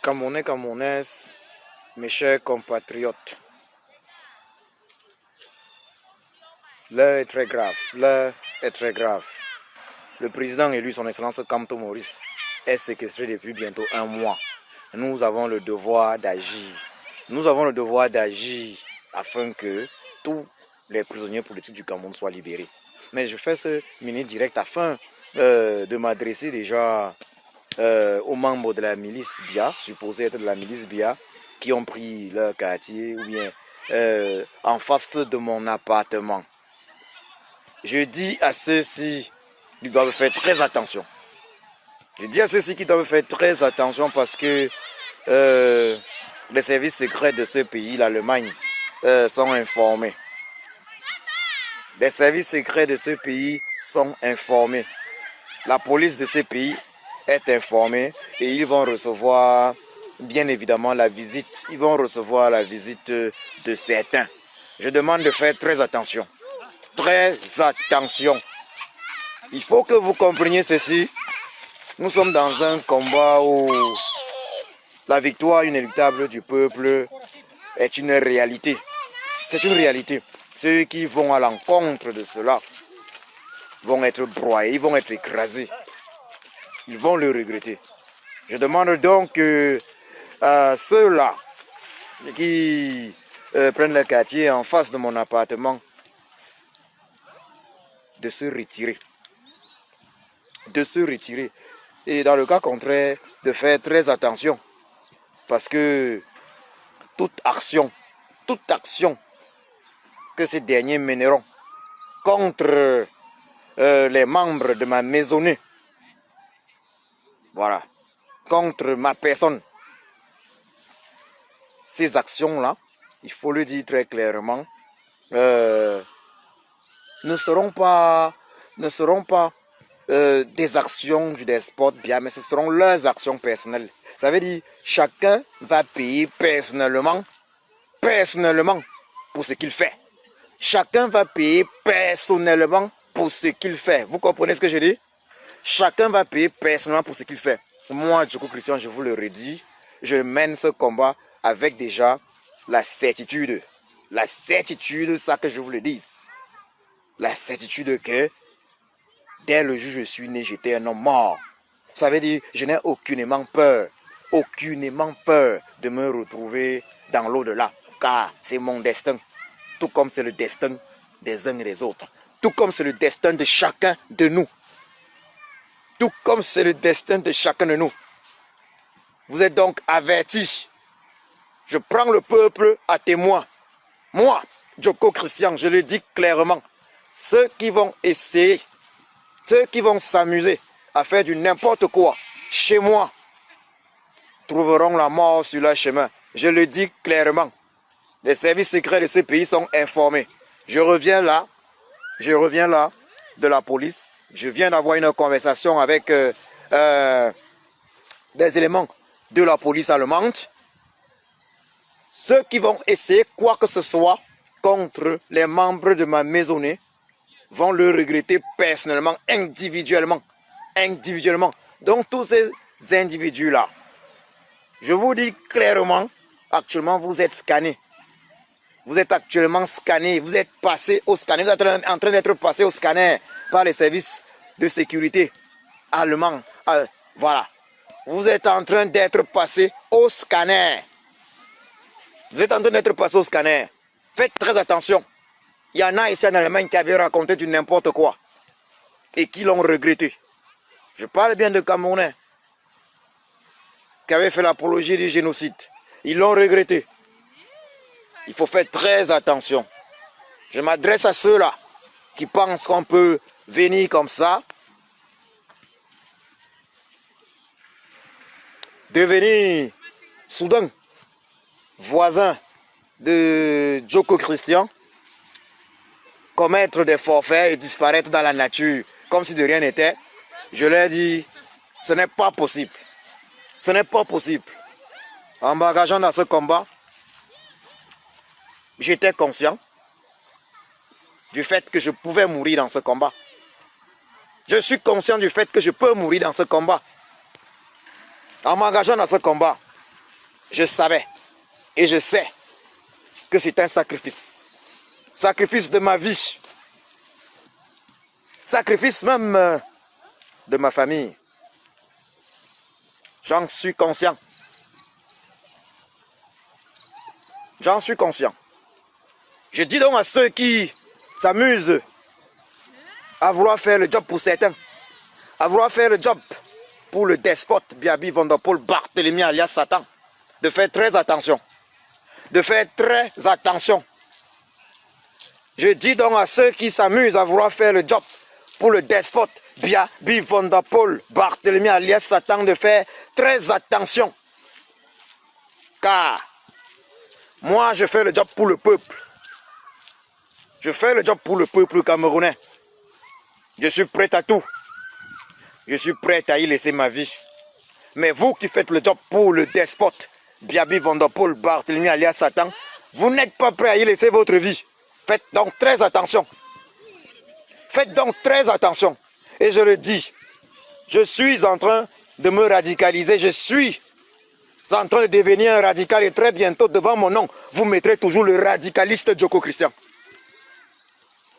Camerounais, Camerounaises, mes chers compatriotes, l'heure est très grave, l'heure est très grave. Le président élu, son excellence Kamto Maurice, est séquestré depuis bientôt un mois. Nous avons le devoir d'agir. Nous avons le devoir d'agir afin que tous les prisonniers politiques du Cameroun soient libérés. Mais je fais ce mini direct afin de m'adresser déjà aux membres de la milice BIA, supposés être de la milice BIA, qui ont pris leur quartier ou bien en face de mon appartement. Je dis à ceux-ci qu'ils doivent faire très attention. Je dis à ceux-ci qu'ils doivent faire très attention parce que les services secrets de ce pays, l'Allemagne, sont informés. Les services secrets de ce pays sont informés. La police de ce pays est informée et ils vont recevoir bien évidemment la visite. Ils vont recevoir la visite de certains. Je demande de faire très attention. Très attention. Il faut que vous compreniez ceci. Nous sommes dans un combat où la victoire inéluctable du peuple est une réalité. C'est une réalité. Ceux qui vont à l'encontre de cela vont être broyés, ils vont être écrasés. Ils vont le regretter. Je demande donc à ceux-là qui prennent le quartier en face de mon appartement de se retirer. De se retirer. Et dans le cas contraire, de faire très attention. Parce que toute action que ces derniers mèneront contre les membres de ma maisonnée, voilà, contre ma personne, ces actions-là, il faut le dire très clairement, ne seront pas des actions du despote bien, mais ce seront leurs actions personnelles. Ça veut dire chacun va payer personnellement pour ce qu'il fait. Chacun va payer personnellement pour ce qu'il fait. Vous comprenez ce que je dis? Chacun va payer personnellement pour ce qu'il fait. Moi, Djoko Christian, je vous le redis, je mène ce combat avec déjà la certitude, ça que je vous le dise, la certitude que dès le jour où je suis né, j'étais un homme mort. Ça veut dire je n'ai aucunement peur de me retrouver dans l'au-delà, car c'est mon destin, tout comme c'est le destin des uns et des autres, tout comme c'est le destin de chacun de nous. Tout comme c'est le destin de chacun de nous. Vous êtes donc avertis. Je prends le peuple à témoin. Moi, Djoko Christian, je le dis clairement. Ceux qui vont essayer, ceux qui vont s'amuser à faire du n'importe quoi chez moi, trouveront la mort sur leur chemin. Je le dis clairement. Les services secrets de ce pays sont informés. Je reviens là de la police. Je viens d'avoir une conversation avec des éléments de la police allemande. Ceux qui vont essayer quoi que ce soit contre les membres de ma maisonnée vont le regretter personnellement, individuellement. Donc tous ces individus-là, je vous dis clairement, actuellement vous êtes scannés. Vous êtes actuellement scanné, vous êtes passé au scanner, vous êtes en train d'être passé au scanner par les services de sécurité allemands. Voilà. Vous êtes en train d'être passé au scanner. Vous êtes en train d'être passé au scanner. Faites très attention. Il y en a ici en Allemagne qui avaient raconté du n'importe quoi et qui l'ont regretté. Je parle bien de Camerounais qui avaient fait l'apologie du génocide. Ils l'ont regretté. Il faut faire très attention. Je m'adresse à ceux-là qui pensent qu'on peut venir comme ça, devenir soudain voisin de Djoko Christian, commettre des forfaits et disparaître dans la nature comme si de rien n'était. Je leur dis Ce n'est pas possible. Ce n'est pas possible. En m'engageant dans ce combat, j'étais conscient du fait que je pouvais mourir dans ce combat. Je suis conscient du fait que je peux mourir dans ce combat. En m'engageant dans ce combat, je savais et je sais que c'est un sacrifice. Sacrifice de ma vie. Sacrifice même de ma famille. J'en suis conscient. J'en suis conscient. Je dis donc à ceux qui s'amusent à vouloir faire le job pour certains, à vouloir faire le job pour le despote Biaby Van Der Poel Barthélemy alias Satan, de faire très attention. De faire très attention. Je dis donc à ceux qui s'amusent à vouloir faire le job pour le despote Biaby Van Der Poel Barthélemy alias Satan, de faire très attention. Car moi je fais le job pour le peuple. Je fais le job pour le peuple camerounais. Je suis prêt à tout. Je suis prêt à y laisser ma vie. Mais vous qui faites le job pour le despote Biaby Van Der Poel Barthélemy alias Satan, vous n'êtes pas prêt à y laisser votre vie. Faites donc très attention. Faites donc très attention. Et je le dis, je suis en train de me radicaliser. Je suis en train de devenir un radical. Et très bientôt, devant mon nom, vous mettrez toujours le radicaliste Djoko Christian.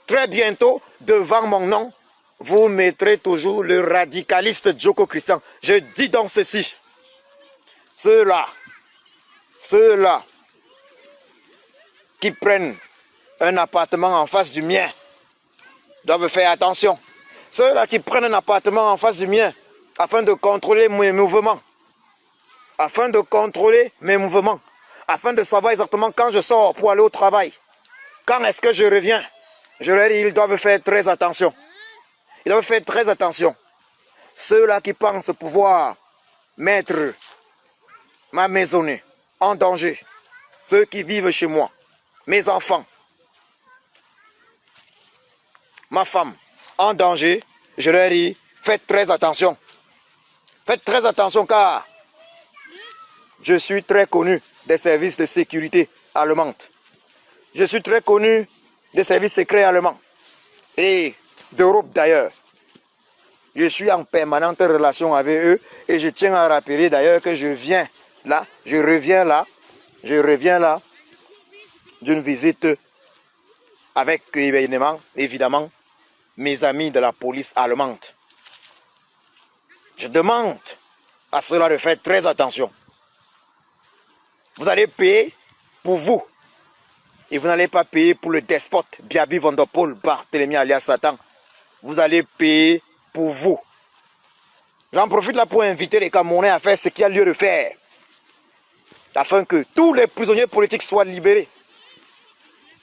Très bientôt, devant mon nom, vous mettrez toujours le radicaliste Djoko Christian. Je dis donc ceci. Ceux-là qui prennent un appartement en face du mien doivent faire attention. Ceux-là qui prennent un appartement en face du mien afin de contrôler mes mouvements. Afin de contrôler mes mouvements. Afin de savoir exactement quand je sors pour aller au travail. Quand est-ce que je reviens? Je leur dis, ils doivent faire très attention. Ils doivent faire très attention. Ceux-là qui pensent pouvoir mettre ma maisonnée en danger. Ceux qui vivent chez moi. Mes enfants. Ma femme en danger. Je leur dis, faites très attention. Faites très attention car je suis très connu des services de sécurité allemands. Je suis très connu des services secrets allemands et d'Europe d'ailleurs. Je suis en permanente relation avec eux et je tiens à rappeler d'ailleurs que je reviens là d'une visite avec évidemment mes amis de la police allemande. Je demande à cela de faire très attention. Vous allez payer pour vous. Et vous n'allez pas payer pour le despote Biaby Van Der Poel Barthélemy alias Satan. Vous allez payer pour vous. J'en profite là pour inviter les Camerounais à faire ce qu'il y a lieu de faire. Afin que tous les prisonniers politiques soient libérés.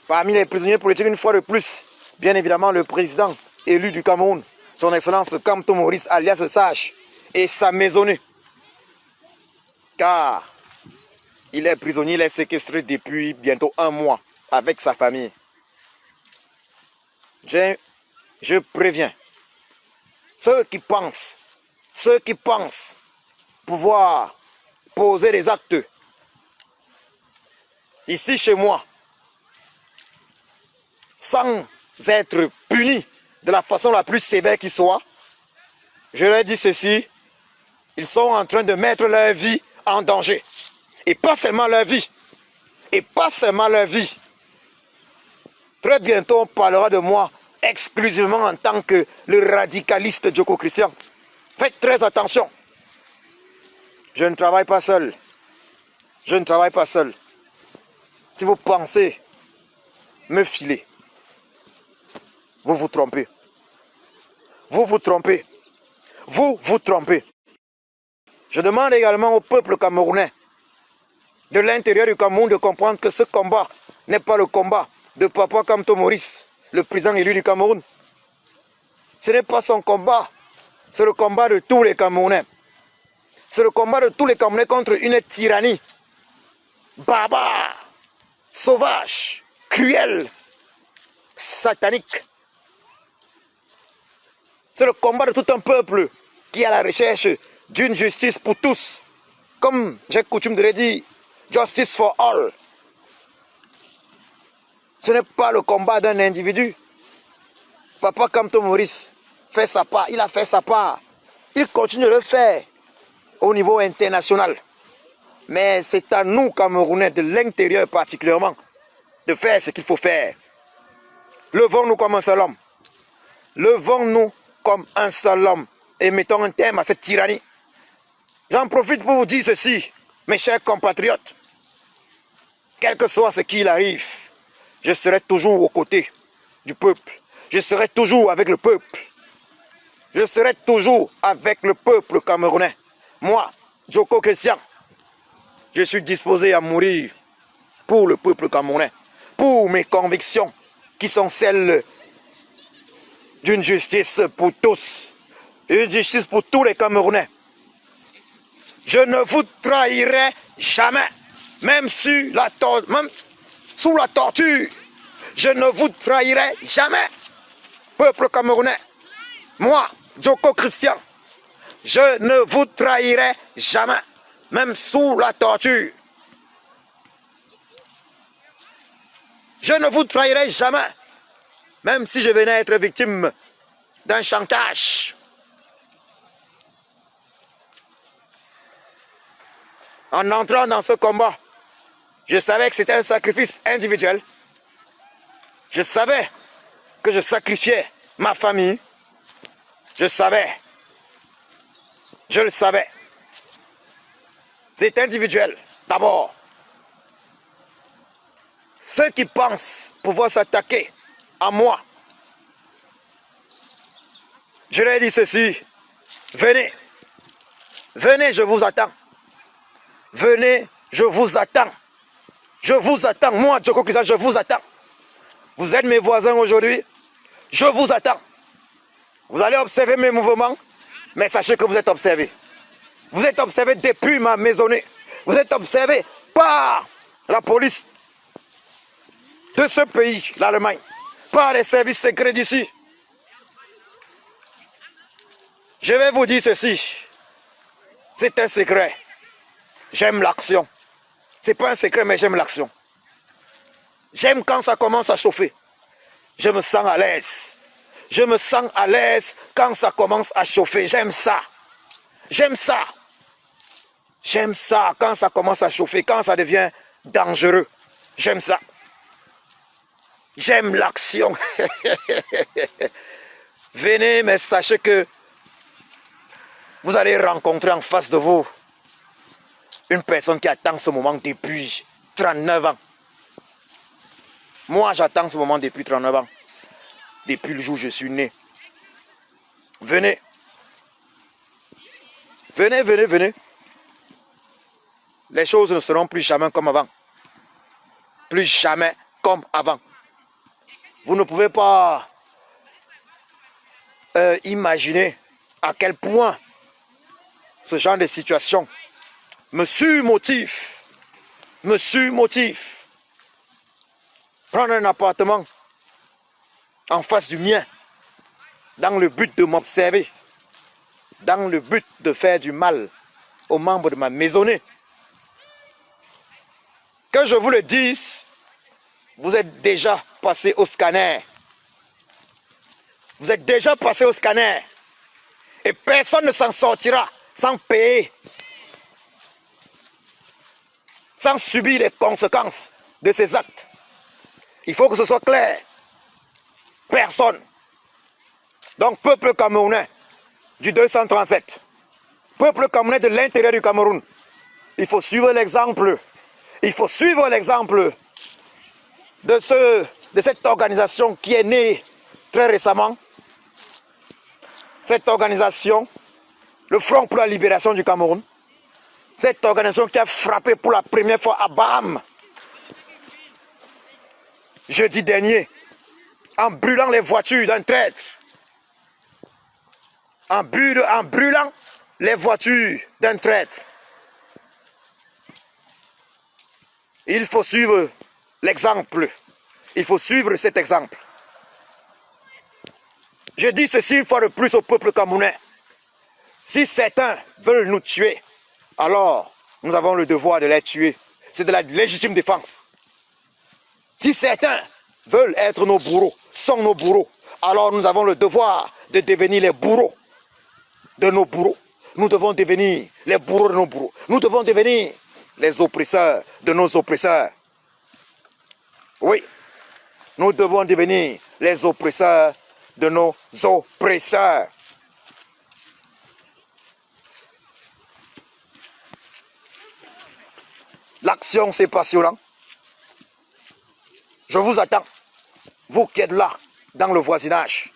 Parmi les prisonniers politiques, une fois de plus, bien évidemment le président élu du Cameroun, son excellence Kamto Maurice alias Sage, et sa maisonnée. Car il est prisonnier, il est séquestré depuis bientôt 1 mois avec sa famille. Je préviens ceux qui pensent pouvoir poser des actes ici chez moi sans être punis de la façon la plus sévère qui soit. Je leur dis ceci, ils sont en train de mettre leur vie en danger. Et pas seulement leur vie. Et pas seulement leur vie. Très bientôt, on parlera de moi exclusivement en tant que le radicaliste Djoko Christian. Faites très attention. Je ne travaille pas seul. Je ne travaille pas seul. Si vous pensez me filer, vous vous trompez. Vous vous trompez. Vous vous trompez. Je demande également au peuple camerounais de l'intérieur du Cameroun de comprendre que ce combat n'est pas le combat de Papa Kamto Maurice, le président élu du Cameroun. Ce n'est pas son combat, c'est le combat de tous les Camerounais. C'est le combat de tous les Camerounais contre une tyrannie barbare, sauvage, cruelle, satanique. C'est le combat de tout un peuple qui est à la recherche d'une justice pour tous. Comme j'ai coutume de le dire, justice for all. Ce n'est pas le combat d'un individu. Papa Kamto Maurice fait sa part, il a fait sa part. Il continue de le faire au niveau international. Mais c'est à nous, Camerounais, de l'intérieur particulièrement, de faire ce qu'il faut faire. Levons-nous comme un seul homme. Levons-nous comme un seul homme et mettons un terme à cette tyrannie. J'en profite pour vous dire ceci, mes chers compatriotes. Quel que soit ce qu'il arrive, je serai toujours aux côtés du peuple. Je serai toujours avec le peuple. Je serai toujours avec le peuple camerounais. Moi, Djoko Christian, je suis disposé à mourir pour le peuple camerounais, pour mes convictions qui sont celles d'une justice pour tous, une justice pour tous les Camerounais. Je ne vous trahirai jamais, même sous la torture. Je ne vous trahirai jamais, peuple camerounais. Moi, Djoko Christian, je ne vous trahirai jamais, même sous la torture. Je ne vous trahirai jamais, même si je venais être victime d'un chantage. En entrant dans ce combat, je savais que c'était un sacrifice individuel. Je savais que je sacrifiais ma famille. Je savais. Je le savais. C'est individuel, d'abord. Ceux qui pensent pouvoir s'attaquer à moi, je leur ai dit ceci. Venez. Venez, je vous attends. Venez, je vous attends. Je vous attends. Moi, Djoko Christian, je vous attends. Vous êtes mes voisins aujourd'hui. Je vous attends. Vous allez observer mes mouvements, mais sachez que vous êtes observés. Vous êtes observés depuis ma maisonnée. Vous êtes observés par la police de ce pays, l'Allemagne, par les services secrets d'ici. Je vais vous dire ceci. C'est un secret. J'aime l'action. Ce n'est pas un secret, mais j'aime l'action. J'aime quand ça commence à chauffer. Je me sens à l'aise. Je me sens à l'aise quand ça commence à chauffer. J'aime ça. J'aime ça. J'aime ça quand ça commence à chauffer, quand ça devient dangereux. J'aime ça. J'aime l'action. Venez, mais sachez que vous allez rencontrer en face de vous une personne qui attend ce moment depuis 39 ans. Moi, j'attends ce moment depuis 39 ans. Depuis le jour où je suis né. Venez. Venez, venez, venez. Les choses ne seront plus jamais comme avant. Plus jamais comme avant. Vous ne pouvez pas imaginer à quel point ce genre de situation me surmotive. Me surmotive. Prendre un appartement en face du mien, dans le but de m'observer, dans le but de faire du mal aux membres de ma maisonnée. Que je vous le dise, vous êtes déjà passé au scanner. Vous êtes déjà passé au scanner. Et personne ne s'en sortira sans payer, sans subir les conséquences de ces actes. Il faut que ce soit clair. Personne. Donc, peuple camerounais du 237, peuple camerounais de l'intérieur du Cameroun, il faut suivre l'exemple. Il faut suivre l'exemple de cette organisation qui est née très récemment. Cette organisation, le Front pour la libération du Cameroun, cette organisation qui a frappé pour la première fois à Baham, jeudi dernier, en brûlant les voitures d'un traître, en brûlant les voitures d'un traître. Il faut suivre l'exemple. Il faut suivre cet exemple. Je dis ceci une fois de plus au peuple camerounais. Si certains veulent nous tuer, alors nous avons le devoir de les tuer. C'est de la légitime défense. Si certains veulent être nos bourreaux, sont nos bourreaux, alors nous avons le devoir de devenir les bourreaux de nos bourreaux. Nous devons devenir les bourreaux de nos bourreaux. Nous devons devenir les oppresseurs de nos oppresseurs. Oui, nous devons devenir les oppresseurs de nos oppresseurs. L'action, c'est passionnant. Je vous attends. Vous qui êtes là, dans le voisinage.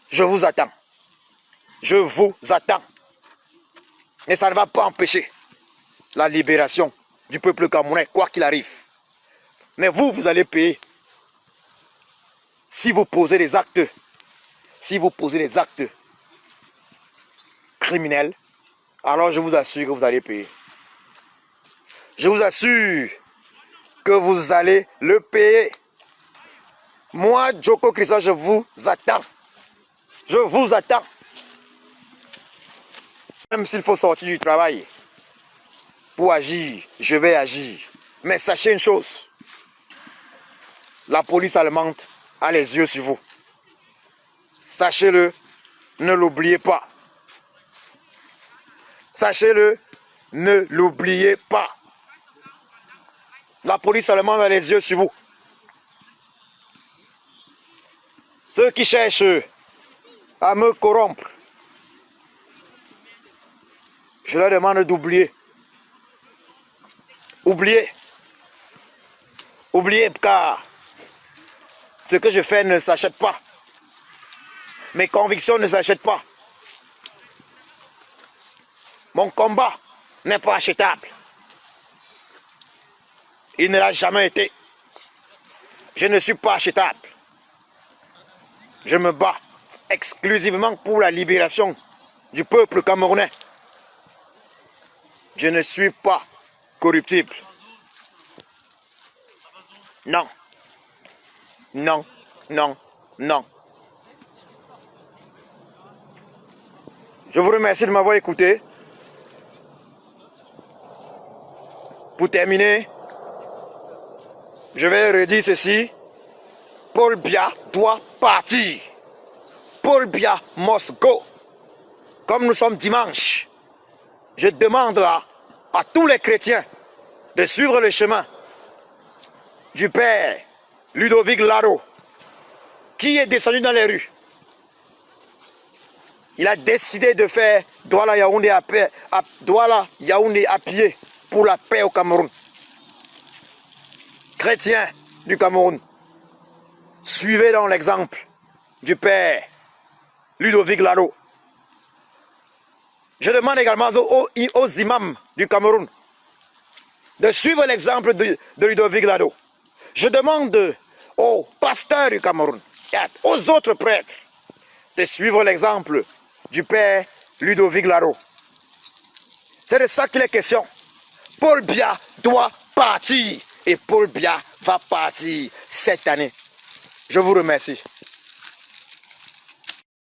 Je vous attends. Je vous attends. Mais ça ne va pas empêcher la libération du peuple camerounais, quoi qu'il arrive. Mais vous, vous allez payer. Si vous posez des actes, criminels, alors je vous assure que vous allez payer. Je vous assure que vous allez le payer. Moi, Djoko Krissa, je vous attends. Je vous attends. Même s'il faut sortir du travail pour agir, je vais agir. Mais sachez une chose. La police allemande a les yeux sur vous. Sachez-le, ne l'oubliez pas. Sachez-le, ne l'oubliez pas. La police allemande a les yeux sur vous. Ceux qui cherchent à me corrompre, je leur demande d'oublier. Oubliez. Oubliez, car ce que je fais ne s'achète pas. Mes convictions ne s'achètent pas. Mon combat n'est pas achetable. Il ne l'a jamais été. Je ne suis pas achetable. Je me bats exclusivement pour la libération du peuple camerounais. Je ne suis pas corruptible. Non. Non, non, non. Je vous remercie de m'avoir écouté. Pour terminer, je vais redire ceci. Paul Biya doit partir. Paul Biya must go. Comme nous sommes dimanche, je demande à tous les chrétiens de suivre le chemin du Père Ludovic Laro, qui est descendu dans les rues. Il a décidé de faire Douala-Yaoundé à pied pour la paix au Cameroun. Chrétiens du Cameroun, suivez donc l'exemple du Père Ludovic Laro. Je demande également aux imams du Cameroun de suivre l'exemple de Ludovic Laro. Je demande aux pasteurs du Cameroun et aux autres prêtres de suivre l'exemple du Père Ludovic Laro. C'est de ça qu'il est question. Paul Biya doit partir et Paul Biya va partir cette année. Je vous remercie.